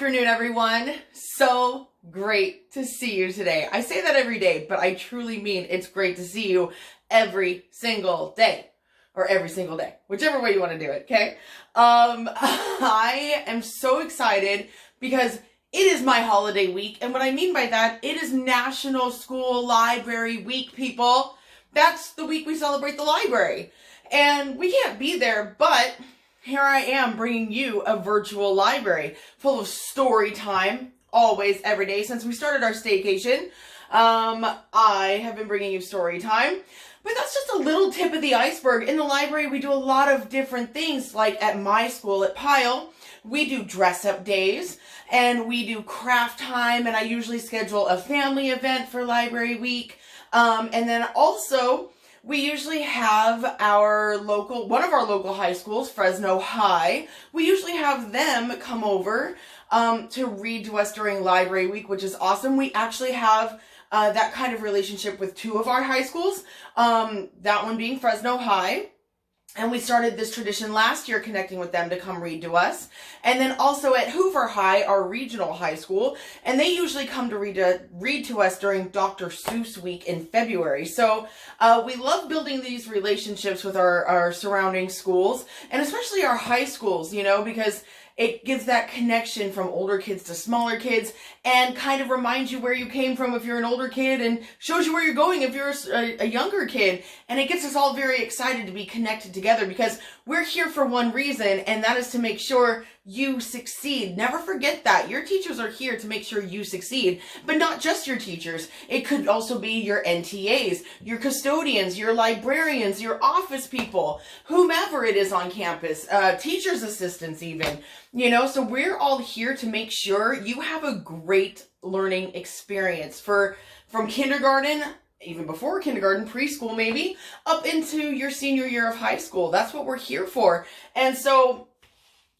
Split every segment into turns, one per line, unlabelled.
afternoon, everyone. So great to see you today. I say that every day, but I truly mean it's great to see you every single day. Or every single day, whichever way you want to do it, okay? I am so excited because it is my holiday week, and what I mean by that, it is National School Library Week, people. That's the week we celebrate the library. And we can't be there, but here I am bringing you a virtual library full of story time, always, every day. Since we started our staycation, I have been bringing you story time. But that's just a little tip of the iceberg. In the library, we do a lot of different things. Like at my school at Pyle, we do dress-up days, and we do craft time, and I usually schedule a family event for library week. And then also, we usually have one of our local high schools, Fresno High, we usually have them come over to read to us during library week, which is awesome. We actually have that kind of relationship with two of our high schools, that one being Fresno High. And we started this tradition last year, connecting with them to come read to us. And then also at Hoover High, our regional high school, and they usually come to read to us during Dr. Seuss week in February. So we love building these relationships with our surrounding schools, and especially our high schools, you know, because it gives that connection from older kids to smaller kids and kind of reminds you where you came from if you're an older kid, and shows you where you're going if you're a younger kid. And it gets us all very excited to be connected together because we're here for one reason, and that is to make sure you succeed. Never forget that. Your teachers are here to make sure you succeed, but not just your teachers. It could also be your NTAs, your custodians, your librarians, your office people, whomever it is on campus, teachers' assistants even. You know, so we're all here to make sure you have a great learning experience from kindergarten, even before kindergarten, preschool maybe, up into your senior year of high school. That's what we're here for. And so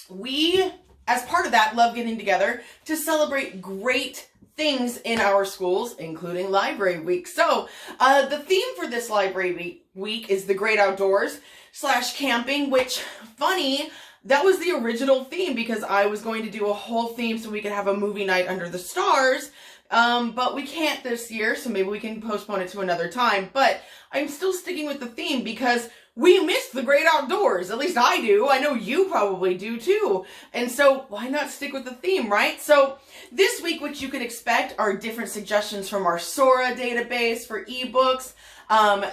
we, as part of that, love getting together to celebrate great things in our schools, including library week. So the theme for this library week is the great outdoors / camping, which, funny, that was the original theme because I was going to do a whole theme so we could have a movie night under the stars. But we can't this year, so maybe we can postpone it to another time. But I'm still sticking with the theme because we miss the great outdoors. At least I do. I know you probably do too. And so why not stick with the theme, right? So this week, what you can expect are different suggestions from our Sora database for ebooks,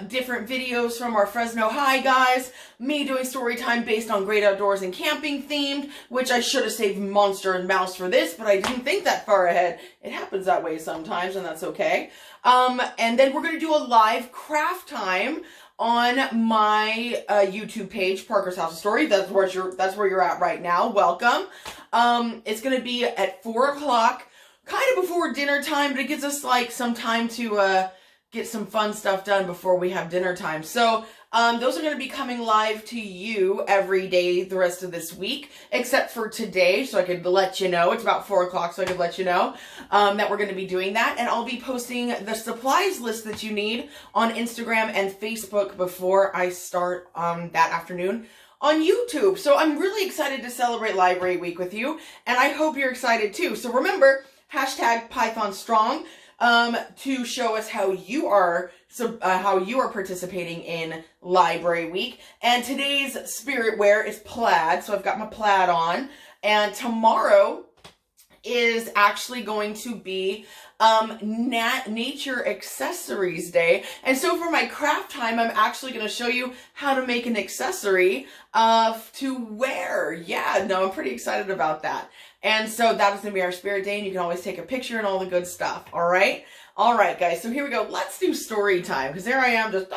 different videos from our Fresno High guys, me doing story time based on great outdoors and camping themed, which I should have saved Monster and Mouse for this, but I didn't think that far ahead. It happens that way sometimes, and that's okay. And then we're going to do a live craft time on my YouTube page, Parker's House of Story. That's where you're at right now. Welcome. It's going to be at 4 o'clock, kind of before dinner time, but it gives us like some time to get some fun stuff done before we have dinner time. So those are going to be coming live to you every day the rest of this week, except for today, so I could let you know. It's about 4 o'clock, so I could let you know that we're going to be doing that. And I'll be posting the supplies list that you need on Instagram and Facebook before I start that afternoon on YouTube. So I'm really excited to celebrate Library Week with you, and I hope you're excited too. So remember, #PythonStrong. To show us how you are participating in Library Week. And today's spirit wear is plaid, so I've got my plaid on. And tomorrow is actually going to be Nature Accessories Day. And so for my craft time, I'm actually going to show you how to make an accessory to wear. Yeah, no, I'm pretty excited about that. And so that is going to be our spirit day, and you can always take a picture and all the good stuff, all right? All right, guys, so here we go. Let's do story time, because there I am just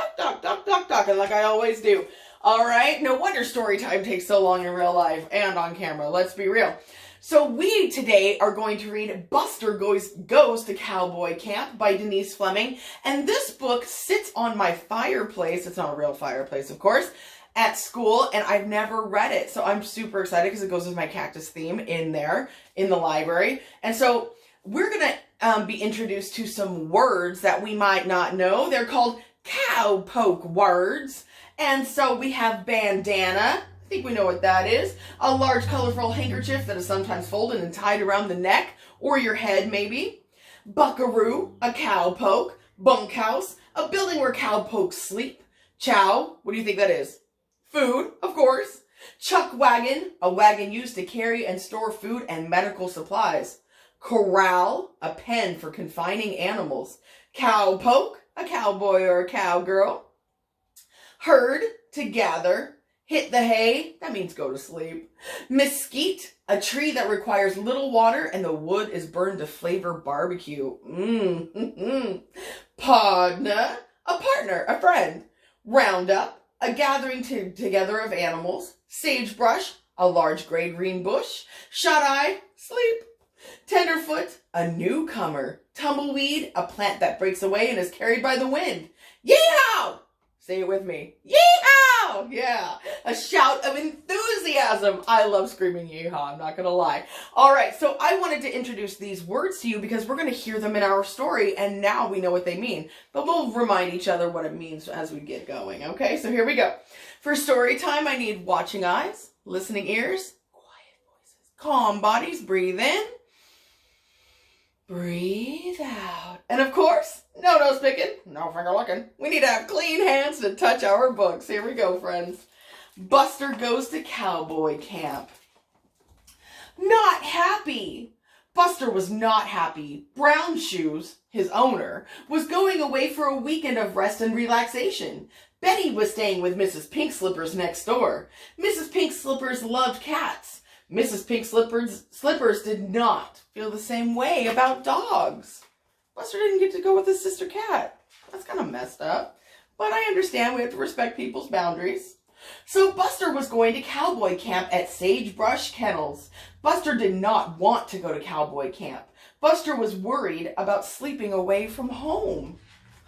talking like I always do. All right? No wonder story time takes so long in real life and on camera. Let's be real. So we today are going to read Buster Goes to Cowboy Camp by Denise Fleming, and this book sits on my fireplace. It's not a real fireplace, of course, at school, and I've never read it. So I'm super excited because it goes with my cactus theme in there in the library. And so we're going to be introduced to some words that we might not know. They're called cowpoke words. And so we have bandana, I think we know what that is. A large colorful handkerchief that is sometimes folded and tied around the neck or your head maybe. Buckaroo, a cowpoke. Bunkhouse, a building where cowpokes sleep. Chow, what do you think that is? Food, of course. Chuck wagon, a wagon used to carry and store food and medical supplies. Corral, a pen for confining animals. Cowpoke, a cowboy or a cowgirl. Herd, to gather. Hit the hay, that means go to sleep. Mesquite, a tree that requires little water and the wood is burned to flavor barbecue. Podna, a partner, a friend. Roundup, a gathering together of animals. Sagebrush, a large gray green bush. Shut-eye, sleep. Tenderfoot, a newcomer. Tumbleweed, a plant that breaks away and is carried by the wind. Yeehaw! Say it with me. Yeehaw! Yeah, a shout of enthusiasm. I love screaming yeehaw, I'm not going to lie. All right, so I wanted to introduce these words to you because we're going to hear them in our story, and now we know what they mean. But we'll remind each other what it means as we get going, okay? So here we go. For story time, I need watching eyes, listening ears, quiet voices, calm bodies. Breathe in. Breathe out. And of course, no nose picking, no finger licking. We need to have clean hands to touch our books. Here we go, friends. Buster goes to Cowboy Camp. Not happy. Buster was not happy. Brown Shoes, his owner, was going away for a weekend of rest and relaxation. Betty was staying with Mrs. Pink Slippers next door. Mrs. Pink Slippers loved cats. Mrs. Pink Slippers did not feel the same way about dogs. Buster didn't get to go with his sister cat. That's kind of messed up. But I understand we have to respect people's boundaries. So Buster was going to Cowboy Camp at Sagebrush Kennels. Buster did not want to go to Cowboy Camp. Buster was worried about sleeping away from home.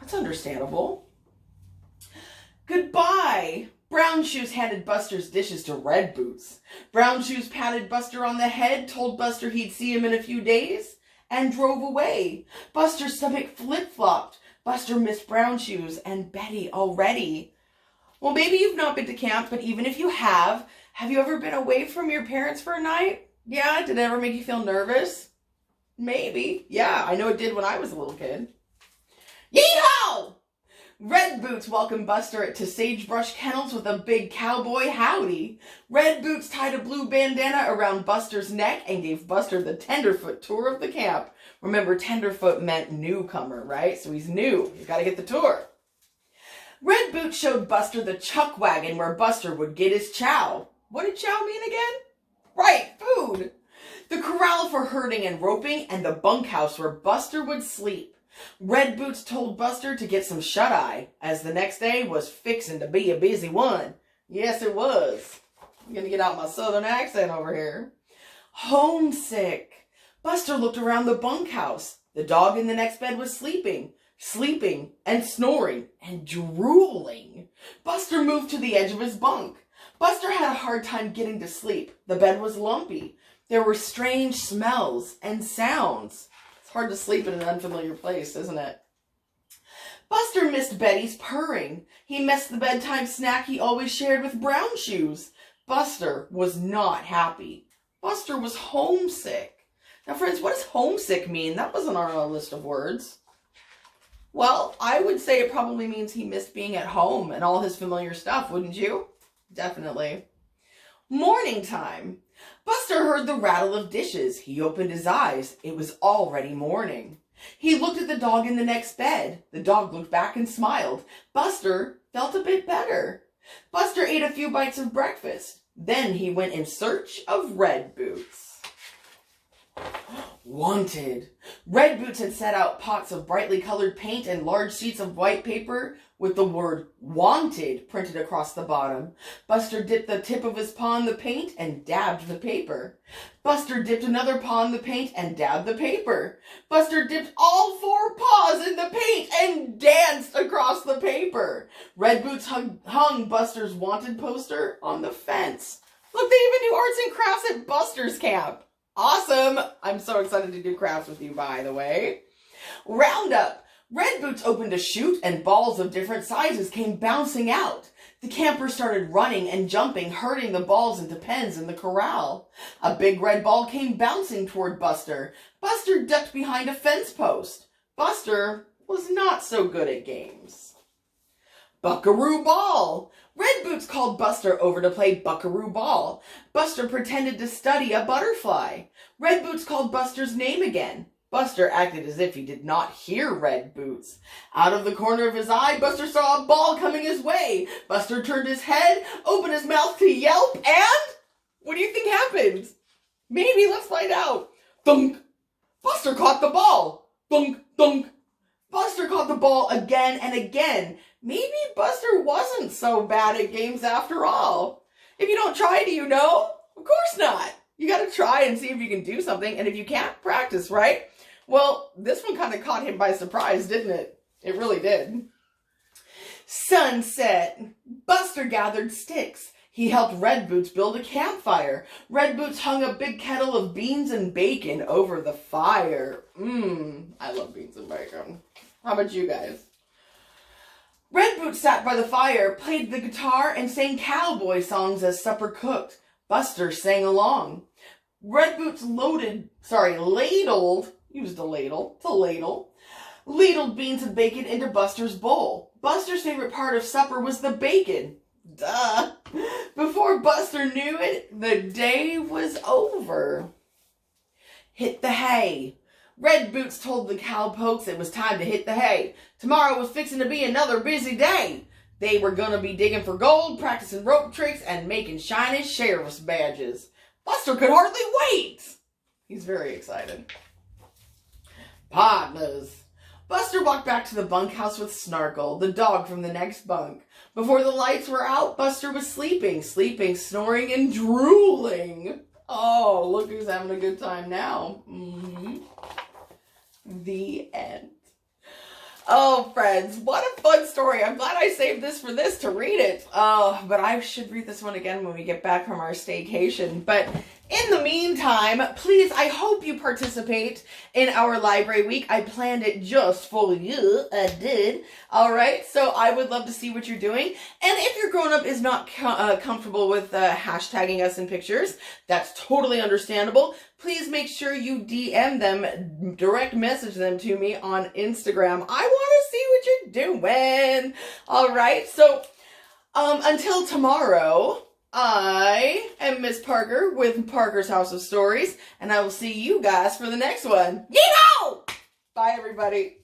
That's understandable. Goodbye. Brown Shoes handed Buster's dishes to Red Boots. Brown Shoes patted Buster on the head, told Buster he'd see him in a few days, and drove away. Buster's stomach flip-flopped. Buster missed Brown Shoes and Betty already. Well, maybe you've not been to camp, but even if you have you ever been away from your parents for a night? Yeah, did it ever make you feel nervous? Maybe. Yeah, I know it did when I was a little kid. Yeehaw! Red Boots welcomed Buster to Sagebrush Kennels with a big cowboy howdy. Red Boots tied a blue bandana around Buster's neck and gave Buster the Tenderfoot tour of the camp. Remember, Tenderfoot meant newcomer, right? So he's new. He's got to get the tour. Red Boots showed Buster the chuck wagon where Buster would get his chow. What did chow mean again? Right, food. The corral for herding and roping, and the bunkhouse where Buster would sleep. Red Boots told Buster to get some shut-eye, as the next day was fixing to be a busy one. Yes, it was. I'm going to get out my southern accent over here. Homesick. Buster looked around the bunkhouse. The dog in the next bed was sleeping and snoring and drooling. Buster moved to the edge of his bunk. Buster had a hard time getting to sleep. The bed was lumpy. There were strange smells and sounds. It's hard to sleep in an unfamiliar place, isn't it? Buster missed Betty's purring. He missed the bedtime snack he always shared with Brown Shoes. Buster was not happy. Buster was homesick. Now, friends, what does homesick mean? That wasn't on our list of words. Well, I would say it probably means he missed being at home and all his familiar stuff, wouldn't you? Definitely. Morning time. Buster heard the rattle of dishes. He opened his eyes. It was already morning. He looked at the dog in the next bed. The dog looked back and smiled. Buster felt a bit better. Buster ate a few bites of breakfast. Then he went in search of Red Boots. Wanted. Red Boots had set out pots of brightly colored paint and large sheets of white paper with the word wanted printed across the bottom. Buster dipped the tip of his paw in the paint and dabbed the paper. Buster dipped another paw in the paint and dabbed the paper. Buster dipped all 4 paws in the paint and danced across the paper. Red Boots hung Buster's wanted poster on the fence. Look, they even do arts and crafts at Buster's camp. Awesome! I'm so excited to do crafts with you, by the way. Roundup. Red Boots opened a chute and balls of different sizes came bouncing out. The campers started running and jumping, herding the balls into pens in the corral. A big red ball came bouncing toward Buster. Buster ducked behind a fence post. Buster was not so good at games. Buckaroo Ball! Red Boots called Buster over to play Buckaroo Ball. Buster pretended to study a butterfly. Red Boots called Buster's name again. Buster acted as if he did not hear Red Boots. Out of the corner of his eye, Buster saw a ball coming his way. Buster turned his head, opened his mouth to yelp, and... what do you think happened? Maybe, let's find out. Thunk! Buster caught the ball. Thunk, thunk. Buster caught the ball again and again. Maybe Buster wasn't so bad at games after all. If you don't try, do you know? Of course not. You gotta try and see if you can do something, and if you can't, practice, right? Well, this one kind of caught him by surprise, didn't it? It really did. Sunset. Buster gathered sticks. He helped Red Boots build a campfire. Red Boots hung a big kettle of beans and bacon over the fire. I love beans and bacon. How about you guys? Red Boots sat by the fire, played the guitar, and sang cowboy songs as supper cooked. Buster sang along. Red Boots ladled, used a ladle, it's a ladle, ladled beans and bacon into Buster's bowl. Buster's favorite part of supper was the bacon. Duh. Before Buster knew it, the day was over. Hit the hay. Red Boots told the cowpokes it was time to hit the hay. Tomorrow was fixing to be another busy day. They were going to be digging for gold, practicing rope tricks, and making shiny sheriff's badges. Buster could hardly wait. He's very excited. Partners. Buster walked back to the bunkhouse with Snarkle, the dog from the next bunk. Before the lights were out, Buster was sleeping, snoring, and drooling. Oh, look who's having a good time now. The end. Oh, friends, what a fun story. I'm glad I saved this for this to read it. Oh, but I should read this one again when we get back from our staycation. But in the meantime, please, I hope you participate in our library week. I planned it just for you. I did. All right. So I would love to see what you're doing. And if your grown-up is not comfortable with hashtagging us in pictures, that's totally understandable. Please make sure you DM them, direct message them to me on Instagram. I want to see what you're doing. All right. So until tomorrow, I am Miss Parker with Parker's House of Stories, and I will see you guys for the next one. Yeehaw! Bye, everybody.